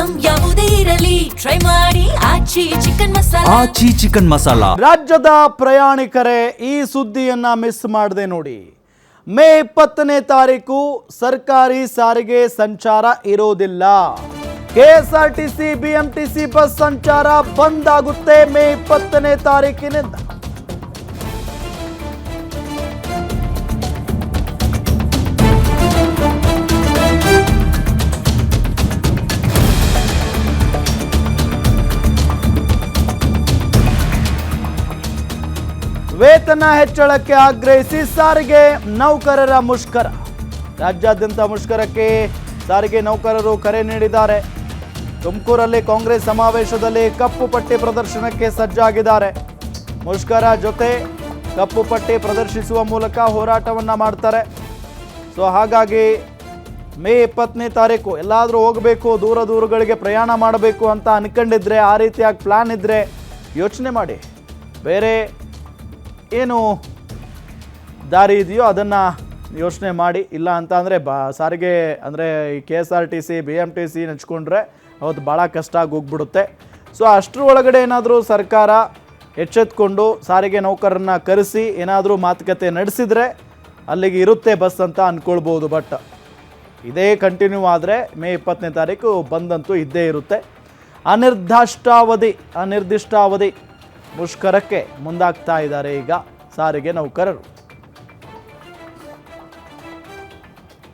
Item ಯಾವುದೇ ಇರಲಿ try ಮಾಡಿ ಆಚಿ ಚಿಕನ್ ಮಸಾಲಾ. ರಾಜ್ಯದ ಪ್ರಯಾಣಿಕರೇ ಈ ಸುದ್ದಿಯನ್ನ ಮಿಸ್ ಮಾಡದೆ ನೋಡಿ. ಮೇ 20ನೇ ತಾರೀಕು ಸರ್ಕಾರಿ ಸಾರಿಗೆ ಸಂಚಾರ ಇರೋದಿಲ್ಲ. ಕೆಎಸ್ಆರ್ಟಿಸಿ ಬಿಎಂಟಿಸಿ ಬಸ್ ಸಂಚಾರ ಬಂದ್ ಆಗುತ್ತೆ ಮೇ 20ನೇ ತಾರೀಕಿನಿಂದ. ವೇತನ ಹೆಚ್ಚಳಕ್ಕೆ ಆಗ್ರಹಿಸಿ ಸಾರಿಗೆ ನೌಕರರ ಮುಷ್ಕರ. ರಾಜ್ಯಾದ್ಯಂತ ಮುಷ್ಕರಕ್ಕೆ ಸಾರಿಗೆ ನೌಕರರು ಕರೆ ನೀಡಿದ್ದಾರೆ. ತುಮಕೂರಲ್ಲಿ ಕಾಂಗ್ರೆಸ್ ಸಮಾವೇಶದಲ್ಲಿ ಕಪ್ಪು ಪಟ್ಟಿ ಪ್ರದರ್ಶನಕ್ಕೆ ಸಜ್ಜಾಗಿದ್ದಾರೆ. ಮುಷ್ಕರ ಜೊತೆ ಕಪ್ಪು ಪಟ್ಟಿ ಪ್ರದರ್ಶಿಸುವ ಮೂಲಕ ಹೋರಾಟವನ್ನು ಮಾಡ್ತಾರೆ. ಸೊ ಹಾಗಾಗಿ ಮೇ 20ನೇ ತಾರೀಕು ಎಲ್ಲಾದರೂ ಹೋಗಬೇಕು, ದೂರಗಳಿಗೆ ಪ್ರಯಾಣ ಮಾಡಬೇಕು ಅಂತ ಅನ್ಕೊಂಡಿದ್ರೆ, ಆ ರೀತಿಯಾಗಿ ಪ್ಲ್ಯಾನ್ ಇದ್ದರೆ ಯೋಚನೆ ಮಾಡಿ. ಬೇರೆ ಏನು ದಾರಿ ಇದೆಯೋ ಅದನ್ನು ಯೋಚನೆ ಮಾಡಿ. ಇಲ್ಲ ಅಂತ ಅಂದರೆ ಸಾರಿಗೆ ಅಂದರೆ ಈ KSRTC BMTC ನೆಚ್ಕೊಂಡ್ರೆ ಅವತ್ತು ಭಾಳ ಕಷ್ಟ ಆಗಿ ಹೋಗ್ಬಿಡುತ್ತೆ. ಸೊ ಅಷ್ಟರ ಒಳಗಡೆ ಏನಾದರೂ ಸರ್ಕಾರ ಎಚ್ಚೆತ್ಕೊಂಡು ಸಾರಿಗೆ ನೌಕರರನ್ನ ಕರೆಸಿ ಏನಾದರೂ ಮಾತುಕತೆ ನಡೆಸಿದರೆ ಅಲ್ಲಿಗೆ ಇರುತ್ತೆ ಬಸ್ ಅಂತ ಅಂದ್ಕೊಳ್ಬೋದು. ಬಟ್ ಇದೇ ಕಂಟಿನ್ಯೂ ಆದರೆ ಮೇ 20ನೇ ತಾರೀಕು ಬಂದಂತೂ ಇದ್ದೇ ಇರುತ್ತೆ. ಅನಿರ್ದಿಷ್ಟಾವಧಿ ಮುಷ್ಕರಕ್ಕೆ ಮುಂದಾಗ್ತಾ ಇದ್ದಾರೆ ಈಗ ಸಾರಿಗೆ ನೌಕರರು.